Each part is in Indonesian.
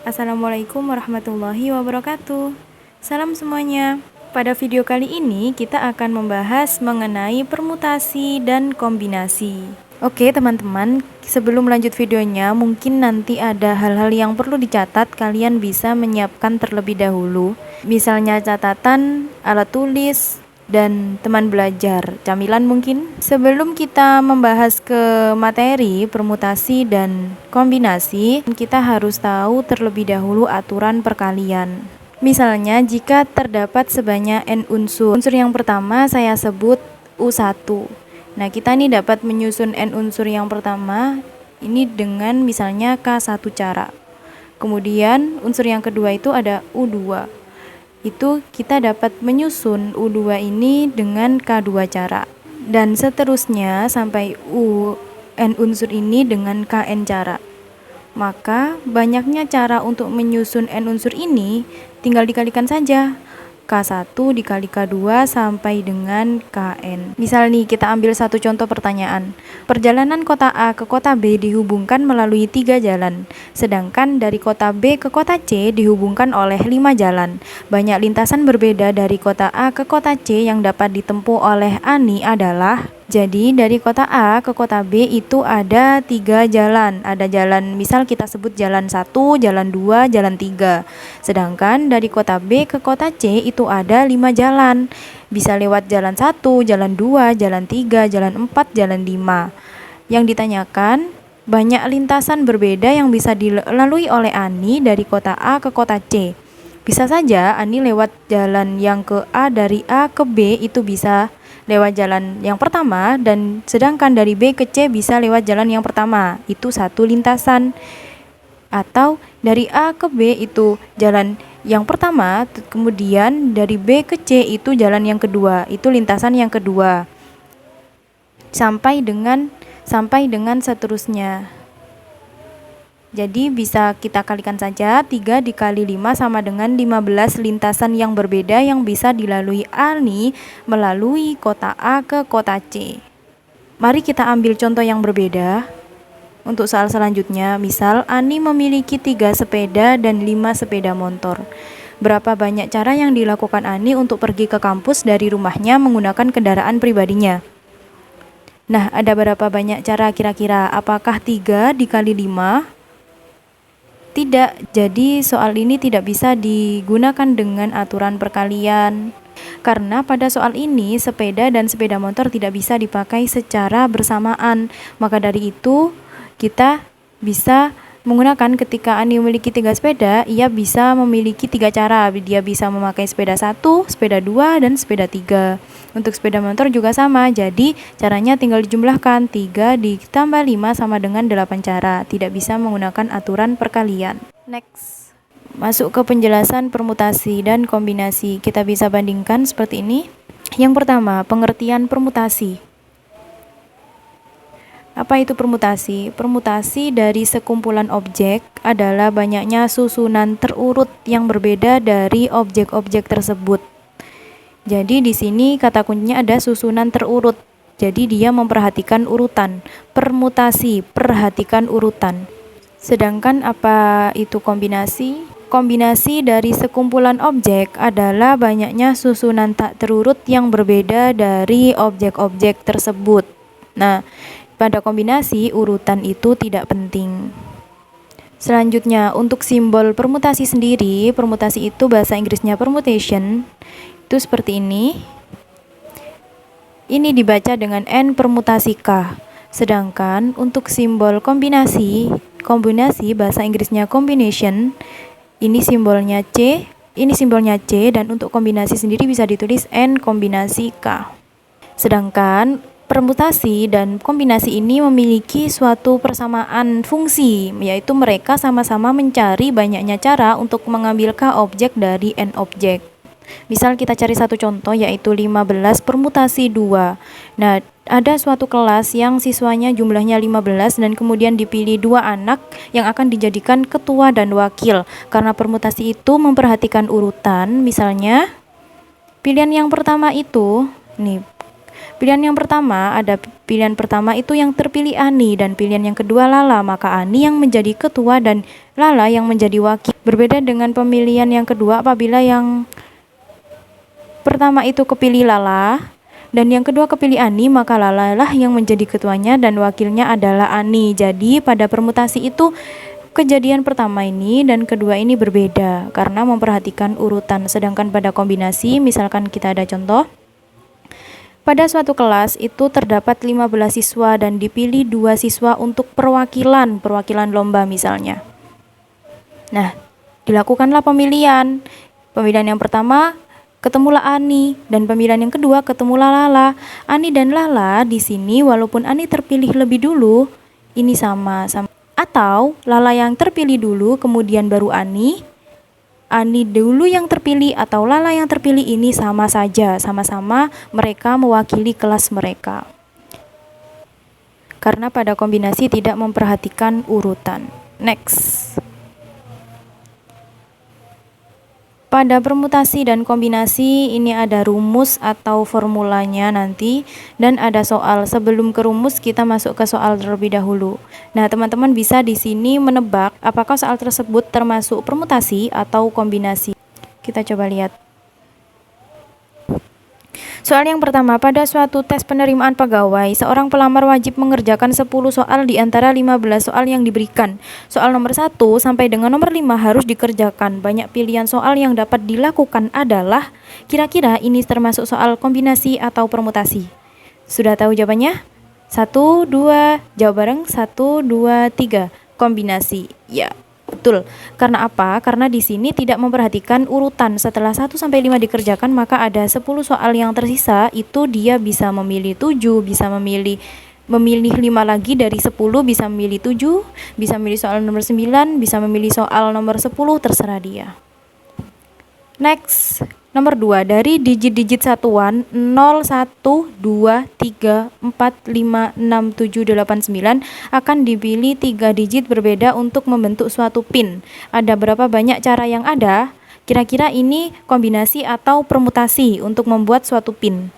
Assalamualaikum warahmatullahi wabarakatuh. Salam semuanya. Pada video kali ini kita akan membahas mengenai permutasi dan kombinasi. Oke teman-teman, sebelum lanjut videonya, mungkin nanti ada hal-hal yang perlu dicatat. Kalian bisa menyiapkan terlebih dahulu, misalnya catatan, alat tulis, dan teman belajar, camilan mungkin. Sebelum kita membahas ke materi permutasi dan kombinasi, kita harus tahu terlebih dahulu aturan perkalian. Misalnya jika terdapat sebanyak n unsur. Unsur yang pertama saya sebut U1. Nah, kita nih dapat menyusun n unsur yang pertama ini dengan misalnya K1 cara. Kemudian unsur yang kedua itu ada U2. Itu kita dapat menyusun U2 ini dengan K2 cara. Dan seterusnya sampai n unsur ini dengan Kn cara. Maka banyaknya cara untuk menyusun n unsur ini tinggal dikalikan saja. K1 dikali K2 sampai dengan Kn. Misal nih kita ambil satu contoh pertanyaan. Perjalanan kota A ke kota B dihubungkan melalui 3 jalan. Sedangkan dari kota B ke kota C dihubungkan oleh 5 jalan. Banyak lintasan berbeda dari kota A ke kota C yang dapat ditempuh oleh Ani adalah. Jadi dari kota A ke kota B itu ada 3 jalan. Ada jalan, misal kita sebut jalan 1, jalan 2, jalan 3. Sedangkan dari kota B ke kota C itu ada 5 jalan. Bisa lewat jalan 1, jalan 2, jalan 3, jalan 4, jalan 5. Yang ditanyakan, banyak lintasan berbeda yang bisa dilalui oleh Ani dari kota A ke kota C. Bisa saja Ani lewat jalan yang ke A, dari A ke B itu bisa lewat jalan yang pertama, dan sedangkan dari B ke C bisa lewat jalan yang pertama, itu satu lintasan. Atau dari A ke B itu jalan yang pertama, kemudian dari B ke C itu jalan yang kedua, itu lintasan yang kedua. Sampai dengan seterusnya. Jadi bisa kita kalikan saja, 3 dikali 5 sama dengan 15 lintasan yang berbeda yang bisa dilalui Ani melalui kota A ke kota C. Mari kita ambil contoh yang berbeda. Untuk soal selanjutnya, misal Ani memiliki 3 sepeda dan 5 sepeda motor. Berapa banyak cara yang dilakukan Ani untuk pergi ke kampus dari rumahnya menggunakan kendaraan pribadinya? Nah, ada berapa banyak cara kira-kira? Apakah 3 dikali 5? Tidak, jadi soal ini tidak bisa digunakan dengan aturan perkalian. Karena pada soal ini sepeda dan sepeda motor tidak bisa dipakai secara bersamaan. Maka dari itu kita bisa menggunakan, ketika Ani memiliki 3 sepeda, ia bisa memiliki 3 cara. Dia bisa memakai sepeda 1, sepeda 2, dan sepeda 3. Untuk sepeda motor juga sama, jadi caranya tinggal dijumlahkan. 3 ditambah 5 sama dengan 8 cara. Tidak bisa menggunakan aturan perkalian. Next, masuk ke penjelasan permutasi dan kombinasi. Kita bisa bandingkan seperti ini. Yang pertama, pengertian permutasi. Apa itu permutasi? Permutasi dari sekumpulan objek adalah banyaknya susunan terurut yang berbeda dari objek-objek tersebut. Jadi di sini kata kuncinya ada susunan terurut. Jadi dia memperhatikan urutan. Permutasi, perhatikan urutan. Sedangkan apa itu kombinasi? Kombinasi dari sekumpulan objek adalah banyaknya susunan tak terurut yang berbeda dari objek-objek tersebut. Nah, pada kombinasi, urutan itu tidak penting. Selanjutnya, untuk simbol permutasi sendiri, permutasi itu bahasa Inggrisnya permutation, itu seperti ini. Ini dibaca dengan N permutasi K. Sedangkan untuk simbol kombinasi bahasa Inggrisnya combination, ini simbolnya C, ini simbolnya C, dan untuk kombinasi sendiri bisa ditulis N kombinasi K. Sedangkan permutasi dan kombinasi ini memiliki suatu persamaan fungsi, yaitu mereka sama-sama mencari banyaknya cara untuk mengambil K objek dari N objek. Misal kita cari satu contoh, yaitu 15 permutasi 2. Nah, ada suatu kelas yang siswanya jumlahnya 15 dan kemudian dipilih 2 anak yang akan dijadikan ketua dan wakil. Karena permutasi itu memperhatikan urutan, misalnya pilihan yang pertama itu, nih, Pilihan yang pertama, ada pilihan pertama itu yang terpilih Ani, dan pilihan yang kedua Lala, maka Ani yang menjadi ketua dan Lala yang menjadi wakil. Berbeda dengan pemilihan yang kedua, apabila yang pertama itu kepilih Lala dan yang kedua kepilih Ani, maka Lala lah yang menjadi ketuanya dan wakilnya adalah Ani. Jadi pada permutasi itu kejadian pertama ini dan kedua ini berbeda karena memperhatikan urutan. Sedangkan pada kombinasi, misalkan kita ada contoh, pada suatu kelas itu terdapat 15 siswa dan dipilih 2 siswa untuk perwakilan lomba misalnya. Nah, dilakukanlah pemilihan. Pemilihan yang pertama ketemulah Ani, dan pemilihan yang kedua ketemulah Lala. Ani dan Lala di sini walaupun Ani terpilih lebih dulu, ini sama. Atau Lala yang terpilih dulu kemudian baru Ani dulu yang terpilih atau Lala yang terpilih, ini sama saja, sama-sama mereka mewakili kelas mereka. Karena pada kombinasi tidak memperhatikan urutan. Next. Pada permutasi dan kombinasi ini ada rumus atau formulanya nanti, dan ada soal. Sebelum ke rumus kita masuk ke soal terlebih dahulu. Nah, teman-teman bisa di sini menebak apakah soal tersebut termasuk permutasi atau kombinasi. Kita coba lihat. Soal yang pertama, pada suatu tes penerimaan pegawai, seorang pelamar wajib mengerjakan 10 soal di antara 15 soal yang diberikan. Soal nomor 1 sampai dengan nomor 5 harus dikerjakan. Banyak pilihan soal yang dapat dilakukan adalah, kira-kira ini termasuk soal kombinasi atau permutasi? Sudah tahu jawabannya? 1, 2, jawab bareng. 1, 2, 3. Kombinasi. Ya. Betul. Karena apa? Karena di sini tidak memperhatikan urutan. Setelah 1 sampai 5 dikerjakan, maka ada 10 soal yang tersisa. Itu dia bisa memilih 7, bisa memilih 5 lagi dari 10, bisa memilih 7, bisa memilih soal nomor 9, bisa memilih soal nomor 10, terserah dia. Next. Nomor 2, dari digit-digit satuan 0, 1, 2, 3, 4, 5, 6, 7, 8, 9 akan dipilih 3 digit berbeda untuk membentuk suatu pin. Ada berapa banyak cara yang ada? Kira-kira ini kombinasi atau permutasi untuk membuat suatu pin?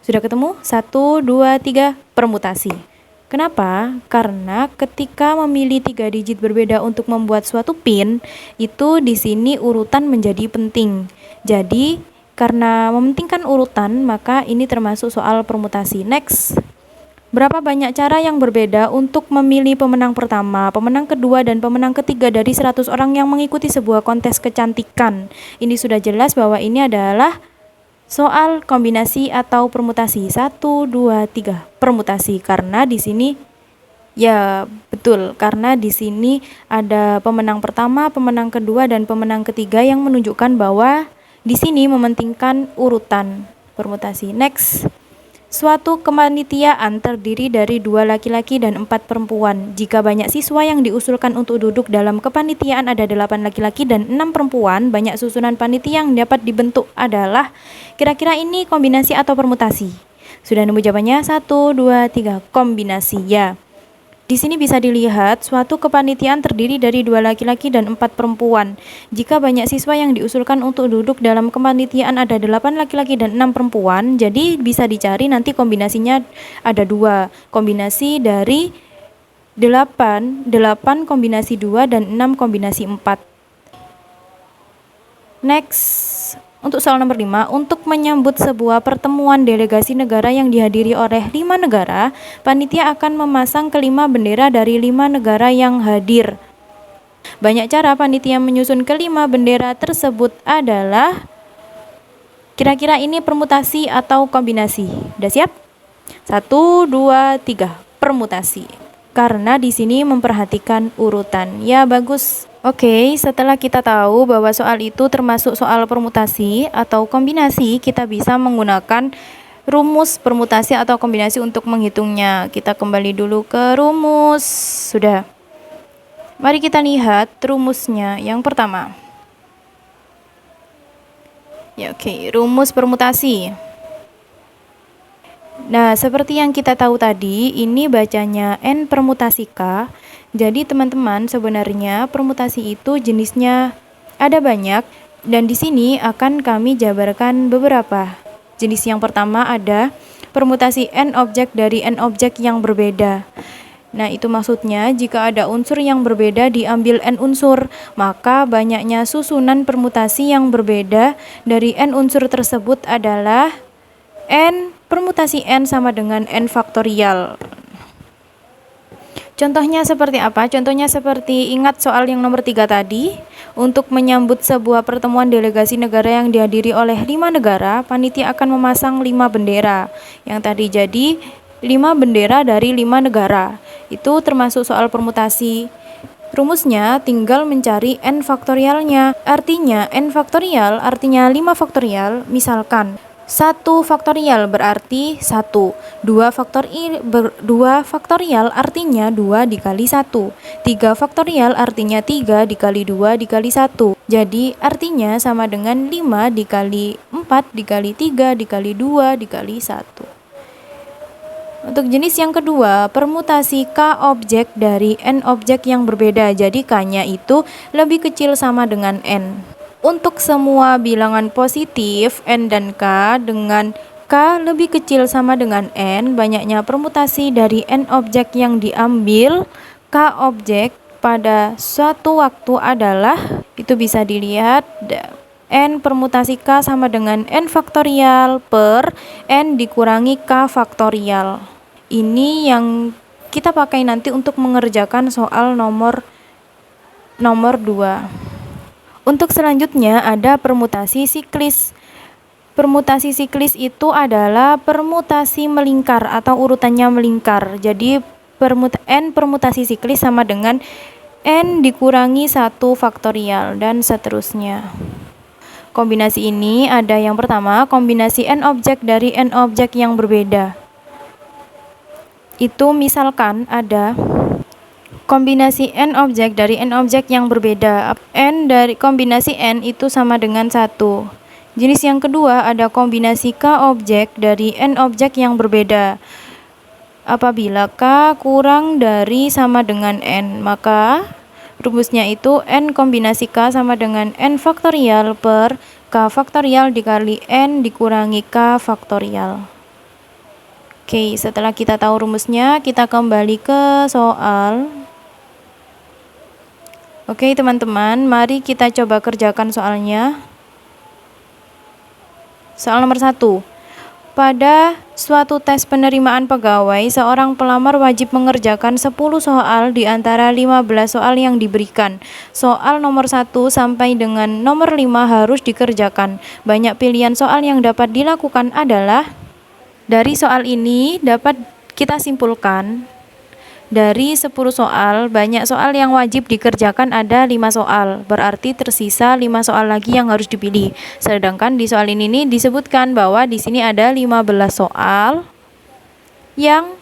Sudah ketemu? 1, 2, 3, permutasi. Kenapa? Karena ketika memilih 3 digit berbeda untuk membuat suatu pin, itu di sini urutan menjadi penting. Jadi, karena mementingkan urutan, maka ini termasuk soal permutasi. Next. Berapa banyak cara yang berbeda untuk memilih pemenang pertama, pemenang kedua, dan pemenang ketiga dari 100 orang yang mengikuti sebuah kontes kecantikan? Ini sudah jelas bahwa ini adalah soal kombinasi atau permutasi. 1, 2, 3. Permutasi, karena di sini ya betul, karena di sini ada pemenang pertama, pemenang kedua, dan pemenang ketiga yang menunjukkan bahwa di sini mementingkan urutan. Permutasi. Next. Suatu kepanitiaan terdiri dari 2 laki-laki dan 4 perempuan. Jika banyak siswa yang diusulkan untuk duduk dalam kepanitiaan ada 8 laki-laki dan 6 perempuan, banyak susunan panitia yang dapat dibentuk adalah, kira-kira ini kombinasi atau permutasi? Sudah nemu jawabannya? 1, 2, 3. Kombinasi. Ya. Di sini bisa dilihat suatu kepanitiaan terdiri dari 2 laki-laki dan 4 perempuan. Jika banyak siswa yang diusulkan untuk duduk dalam kepanitiaan ada 8 laki-laki dan 6 perempuan, jadi bisa dicari nanti kombinasinya ada 2. Kombinasi dari 8 kombinasi 2 dan 6 kombinasi 4. Next. Untuk soal nomor 5, untuk menyambut sebuah pertemuan delegasi negara yang dihadiri oleh 5 negara, panitia akan memasang kelima bendera dari 5 negara yang hadir. Banyak cara panitia menyusun kelima bendera tersebut adalah, kira-kira ini permutasi atau kombinasi? Udah siap? 1, 2, 3. Permutasi. Karena di sini memperhatikan urutan. Ya, bagus. Oke, setelah kita tahu bahwa soal itu termasuk soal permutasi atau kombinasi, kita bisa menggunakan rumus permutasi atau kombinasi untuk menghitungnya. Kita kembali dulu ke rumus. Sudah. Mari kita lihat rumusnya. Yang pertama. Ya, oke, rumus permutasi. Nah, seperti yang kita tahu tadi, ini bacanya N permutasi K. Jadi teman-teman, sebenarnya permutasi itu jenisnya ada banyak, dan di sini akan kami jabarkan beberapa. Jenis yang pertama ada permutasi n objek dari n objek yang berbeda. Nah, itu maksudnya jika ada unsur yang berbeda diambil n unsur, maka banyaknya susunan permutasi yang berbeda dari n unsur tersebut adalah n permutasi n sama dengan n faktorial. Contohnya seperti apa? Contohnya seperti ingat soal yang nomor 3 tadi. Untuk menyambut sebuah pertemuan delegasi negara yang dihadiri oleh 5 negara, panitia akan memasang 5 bendera. Yang tadi jadi 5 bendera dari 5 negara. Itu termasuk soal permutasi. Rumusnya tinggal mencari n faktorialnya. Artinya n faktorial artinya 5 faktorial. Misalkan 1 faktorial berarti 1, 2 faktorial artinya 2 dikali 1, 3 faktorial artinya 3 dikali 2 dikali 1. Jadi artinya sama dengan 5 dikali 4 dikali 3 dikali 2 dikali 1. Untuk jenis yang kedua, permutasi K objek dari N objek yang berbeda. Jadi K-nya itu lebih kecil sama dengan N. Untuk semua bilangan positif N dan K dengan K lebih kecil sama dengan N, banyaknya permutasi dari N objek yang diambil K objek pada suatu waktu adalah, itu bisa dilihat, N permutasi K sama dengan N faktorial per N dikurangi K faktorial. Ini yang kita pakai nanti untuk mengerjakan soal nomor 2. Untuk selanjutnya ada permutasi siklis. Permutasi siklis itu adalah permutasi melingkar atau urutannya melingkar. Jadi N permutasi siklis sama dengan N dikurangi 1 faktorial dan seterusnya. Kombinasi ini ada yang pertama, kombinasi N objek dari N objek yang berbeda. Itu misalkan ada kombinasi n objek dari n objek yang berbeda. N dari kombinasi n itu sama dengan 1. Jenis yang kedua ada kombinasi K objek dari n objek yang berbeda. Apabila K kurang dari sama dengan n, maka rumusnya itu n kombinasi K sama dengan n faktorial per K faktorial dikali n dikurangi K faktorial. Oke, setelah kita tahu rumusnya, kita kembali ke soal. Oke teman-teman, mari kita coba kerjakan soalnya. Soal nomor 1. Pada suatu tes penerimaan pegawai, seorang pelamar wajib mengerjakan 10 soal di antara 15 soal yang diberikan. Soal nomor 1 sampai dengan nomor 5 harus dikerjakan. Banyak pilihan soal yang dapat dilakukan adalah, dari soal ini dapat kita simpulkan, dari 10 soal, banyak soal yang wajib dikerjakan ada 5 soal. Berarti tersisa 5 soal lagi yang harus dipilih. Sedangkan di soal ini nih disebutkan bahwa di sini ada 15 soal yang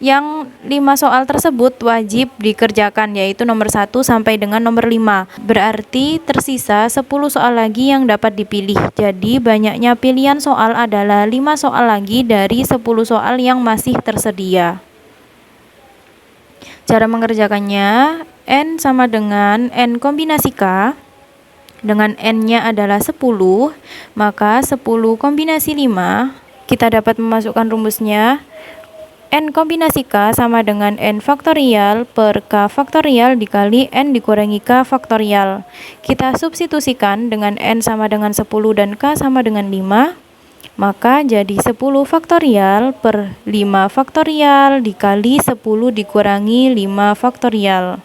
5 soal tersebut wajib dikerjakan, yaitu nomor 1 sampai dengan nomor 5. Berarti tersisa 10 soal lagi yang dapat dipilih. Jadi banyaknya pilihan soal adalah 5 soal lagi dari 10 soal yang masih tersedia. Cara mengerjakannya, N sama dengan N kombinasi K, dengan N-nya adalah 10, maka 10 kombinasi 5, kita dapat memasukkan rumusnya, N kombinasi K sama dengan N faktorial per K faktorial dikali N dikurangi K faktorial. Kita substitusikan dengan N sama dengan 10 dan K sama dengan 5, maka jadi 10 faktorial per 5 faktorial dikali 10 dikurangi 5 faktorial.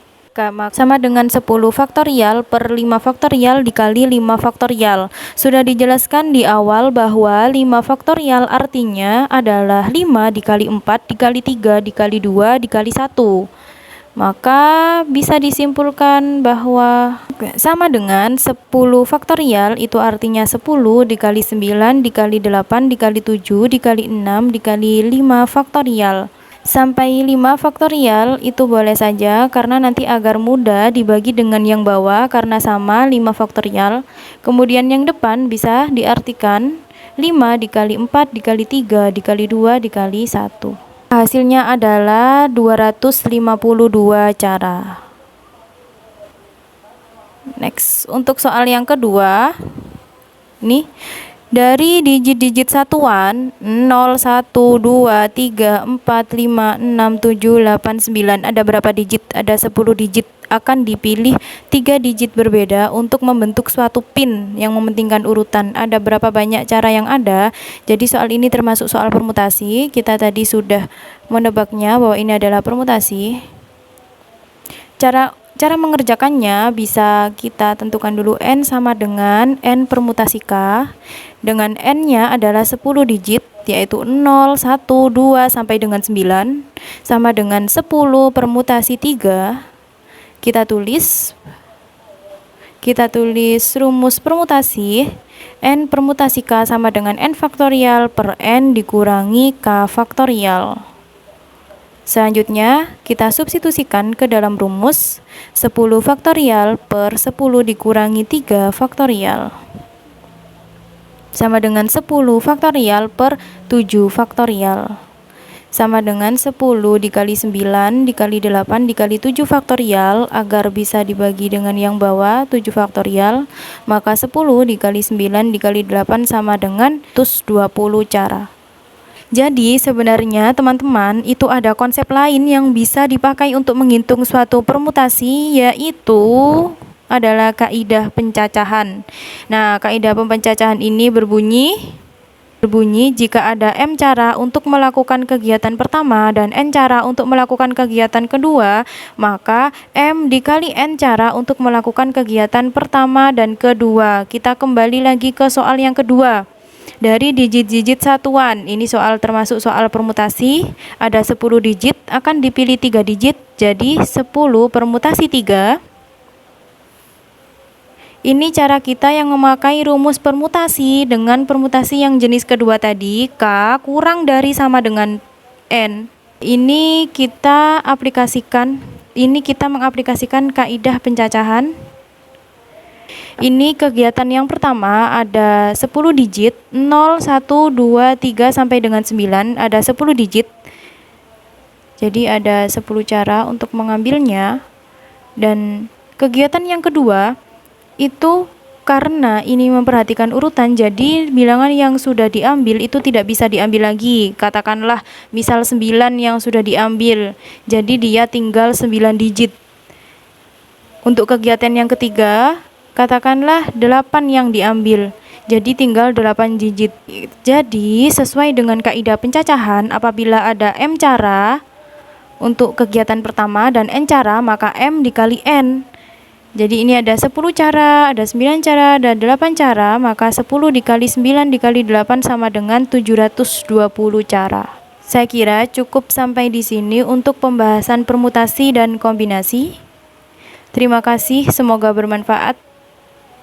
Sama dengan 10 faktorial per 5 faktorial dikali 5 faktorial. Sudah dijelaskan di awal bahwa 5 faktorial artinya adalah 5 dikali 4 dikali 3 dikali 2 dikali 1. Maka bisa disimpulkan bahwa sama dengan 10 faktorial itu artinya 10 dikali 9 dikali 8 dikali 7 dikali 6 dikali 5 faktorial. Sampai 5 faktorial itu boleh saja karena nanti agar mudah dibagi dengan yang bawah karena sama 5 faktorial. Kemudian yang depan bisa diartikan 5 dikali 4 dikali 3 dikali 2 dikali 1. Hasilnya adalah 252 cara. Next, untuk soal yang kedua, nih Dari digit-digit satuan 0, 1, 2, 3, 4, 5, 6, 7, 8, 9. Ada berapa digit? Ada 10 digit. Akan dipilih 3 digit berbeda untuk membentuk suatu pin yang mementingkan urutan. Ada berapa banyak cara yang ada? Jadi soal ini termasuk soal permutasi. Kita tadi sudah menebaknya bahwa ini adalah permutasi. Cara mengerjakannya bisa kita tentukan dulu n sama dengan n permutasi k, dengan n-nya adalah 10 digit, yaitu 0, 1, 2, sampai dengan 9, sama dengan 10 permutasi 3. Kita tulis rumus permutasi n permutasi k sama dengan n faktorial per n dikurangi k faktorial. Selanjutnya, kita substitusikan ke dalam rumus 10 faktorial per 10 dikurangi 3 faktorial. Sama dengan 10 faktorial per 7 faktorial. Sama dengan 10 dikali 9 dikali 8 dikali 7 faktorial, agar bisa dibagi dengan yang bawah 7 faktorial, maka 10 dikali 9 dikali 8 sama dengan 120 cara. Jadi sebenarnya teman-teman itu ada konsep lain yang bisa dipakai untuk menghitung suatu permutasi, yaitu adalah kaidah pencacahan. Nah, kaidah pencacahan ini berbunyi jika ada M cara untuk melakukan kegiatan pertama dan N cara untuk melakukan kegiatan kedua, maka M dikali N cara untuk melakukan kegiatan pertama dan kedua. Kita kembali lagi ke soal yang kedua. Dari digit-digit satuan, ini termasuk soal permutasi, ada 10 digit, akan dipilih 3 digit, jadi 10 permutasi 3. Ini cara kita yang memakai rumus permutasi dengan permutasi yang jenis kedua tadi, K kurang dari sama dengan N. Ini kita mengaplikasikan kaidah pencacahan. Ini kegiatan yang pertama ada 10 digit, 0, 1, 2, 3 sampai dengan 9, ada 10 digit. Jadi ada 10 cara untuk mengambilnya. Dan kegiatan yang kedua itu karena ini memperhatikan urutan, jadi bilangan yang sudah diambil itu tidak bisa diambil lagi. Katakanlah misal 9 yang sudah diambil, jadi dia tinggal 9 digit. Untuk kegiatan yang ketiga, katakanlah 8 yang diambil, jadi tinggal 8 digit. Jadi sesuai dengan kaidah pencacahan, apabila ada M cara untuk kegiatan pertama dan N cara, maka M dikali N. Jadi ini ada 10 cara, ada 9 cara, ada 8 cara, maka 10 dikali 9 dikali 8 sama dengan 720 cara. Saya kira cukup sampai di sini untuk pembahasan permutasi dan kombinasi. Terima kasih, semoga bermanfaat.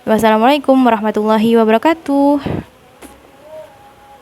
Wassalamualaikum warahmatullahi wabarakatuh.